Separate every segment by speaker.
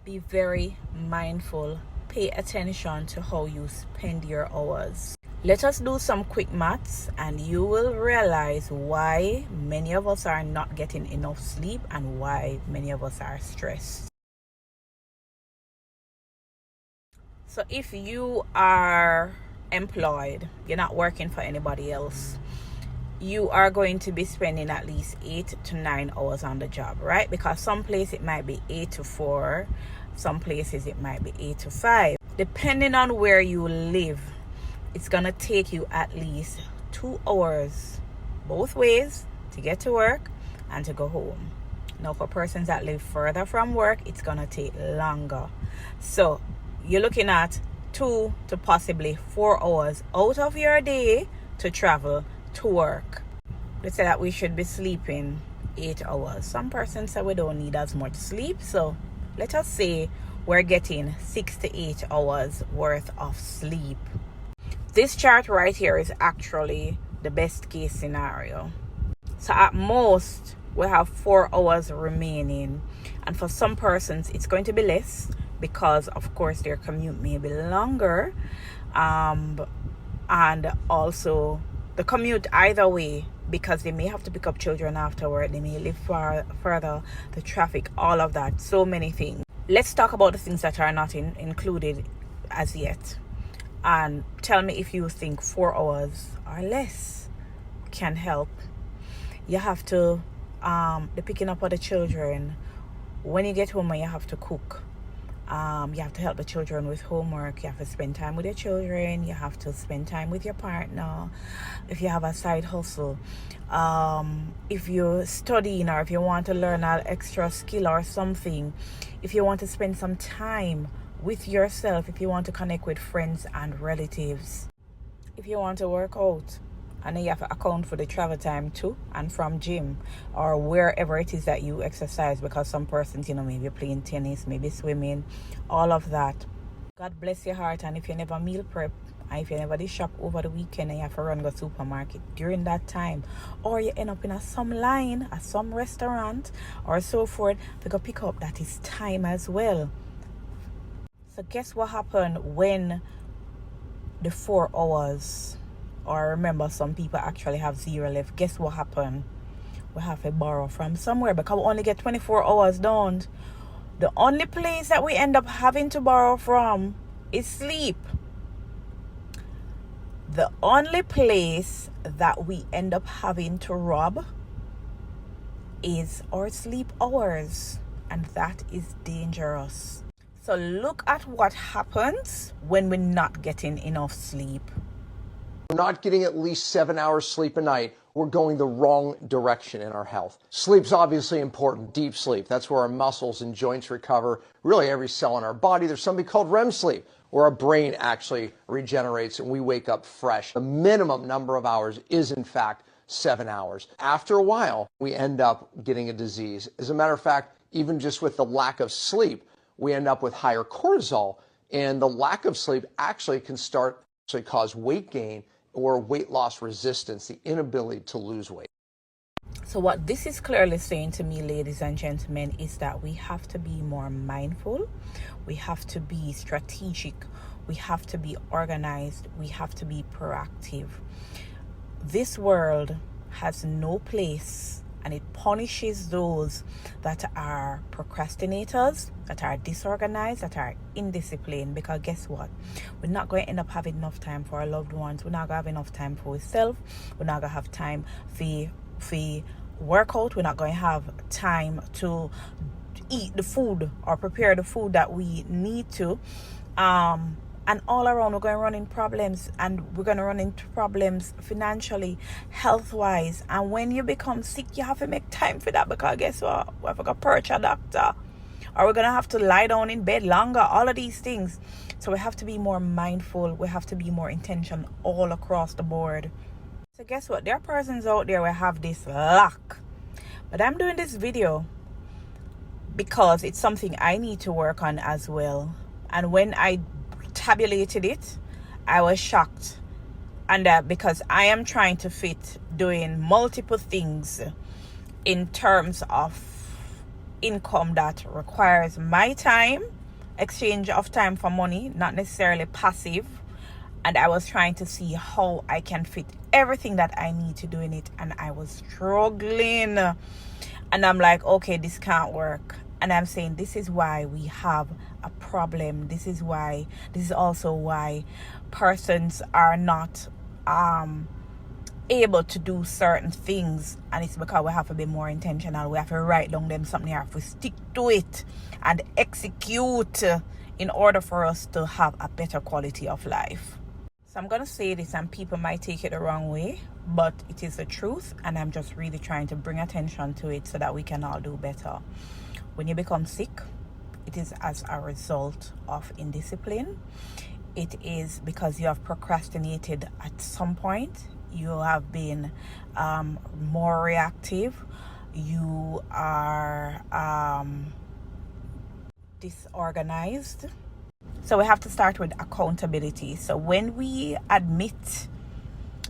Speaker 1: Be very mindful. Pay attention to how you spend your hours. Let us do some quick maths and you will realize why many of us are not getting enough sleep and why many of us are stressed. So if you are employed, you're not working for anybody else, you are going to be spending at least 8 to 9 hours on the job, right? Because some places it might be 8 to 4, some places it might be 8 to 5. Depending on where you live, it's gonna take you at least 2 hours both ways to get to work and to go home. Now for persons that live further from work, it's gonna take longer. So you're looking at 2 to possibly 4 hours out of your day to travel to work. Let's say that we should be sleeping 8 hours. Some persons say we don't need as much sleep, so let us say we're getting 6 to 8 hours worth of sleep. This chart right here is actually the best case scenario. So at most we have 4 hours remaining, and for some persons it's going to be less because of course their commute may be longer, and also the commute either way, because they may have to pick up children afterward, they may live further, the traffic, all of that, so many things. Let's talk about the things that are not included as yet, and tell me if you think 4 hours or less can help. You have to the picking up of the children. When you get home and you have to cook, you have to help the children with homework, you have to spend time with your children, you have to spend time with your partner, if you have a side hustle, if you're studying or if you want to learn an extra skill or something, if you want to spend some time with yourself, if you want to connect with friends and relatives, if you want to work out, and then you have to account for the travel time to and from gym or wherever it is that you exercise, because some persons, maybe playing tennis, maybe swimming, all of that. God bless your heart. And if you never meal prep, and if you never did shop over the weekend and you have to run to the supermarket during that time, or you end up in some line at some restaurant or so forth to go pick up, that is time as well. So guess what happened when the 4 hours, or remember some people actually have 0 left, guess what happened? We have to borrow from somewhere because we only get 24 hours done. The only place that we end up having to borrow from is sleep. The only place that we end up having to rob is our sleep hours, and that is dangerous. So look at what happens when we're not getting enough sleep.
Speaker 2: We're not getting at least 7 hours sleep a night, we're going the wrong direction in our health. Sleep's obviously important, deep sleep. That's where our muscles and joints recover, really every cell in our body. There's something called REM sleep, where our brain actually regenerates and we wake up fresh. The minimum number of hours is in fact 7 hours. After a while, we end up getting a disease. As a matter of fact, even just with the lack of sleep, we end up with higher cortisol, and the lack of sleep actually can cause weight gain or weight loss resistance, the inability to lose weight.
Speaker 1: So what this is clearly saying to me, ladies and gentlemen, is that we have to be more mindful, we have to be strategic, we have to be organized, we have to be proactive. This world has no place, and it punishes those that are procrastinators, that are disorganized, that are indisciplined. Because guess what? We're not going to end up having enough time for our loved ones. We're not going to have enough time for ourselves. We're not going to have time for workout. We're not going to have time to eat the food or prepare the food that we need to. And all around, we're going to run into problems, and we're going to run into problems financially, health-wise. And when you become sick, you have to make time for that, because guess what? We have to go perch a doctor, or we're going to have to lie down in bed longer, all of these things. So we have to be more mindful. We have to be more intentional all across the board. So guess what? There are persons out there who have this lack. But I'm doing this video because it's something I need to work on as well. And when I tabulated it, I was shocked, and because I am trying to fit doing multiple things in terms of income that requires my time, exchange of time for money, not necessarily passive. And I was trying to see how I can fit everything that I need to do in it, and I was struggling. And I'm like, okay, this can't work. And I'm saying this is why we have a problem. This is also why persons are not able to do certain things, and it's because we have to be more intentional. We have to write down them something, we have to stick to it and execute in order for us to have a better quality of life. So I'm gonna say this and people might take it the wrong way, but it is the truth, and I'm just really trying to bring attention to it so that we can all do better. When you become sick, it is as a result of indiscipline. It is because you have procrastinated at some point. You have been more reactive. You are disorganized. So we have to start with accountability. So when we admit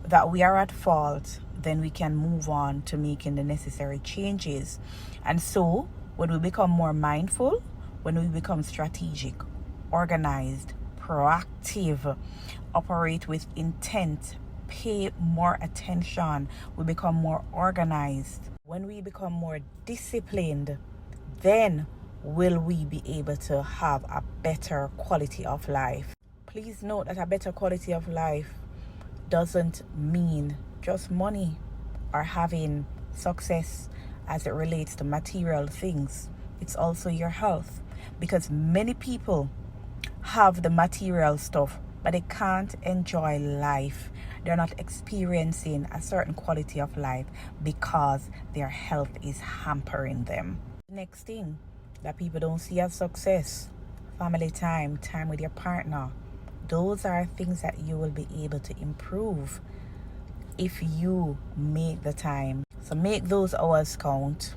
Speaker 1: that we are at fault, then we can move on to making the necessary changes. And so when we become more mindful, when we become strategic, organized, proactive, operate with intent, pay more attention, we become more organized. When we become more disciplined, then will we be able to have a better quality of life. Please note that a better quality of life doesn't mean just money or having success as it relates to material things. It's also your health, because many people have the material stuff but they can't enjoy life. They're not experiencing a certain quality of life because their health is hampering them. Next thing that people don't see as success: family time, time with your partner. Those are things that you will be able to improve if you make the time. So make those hours count.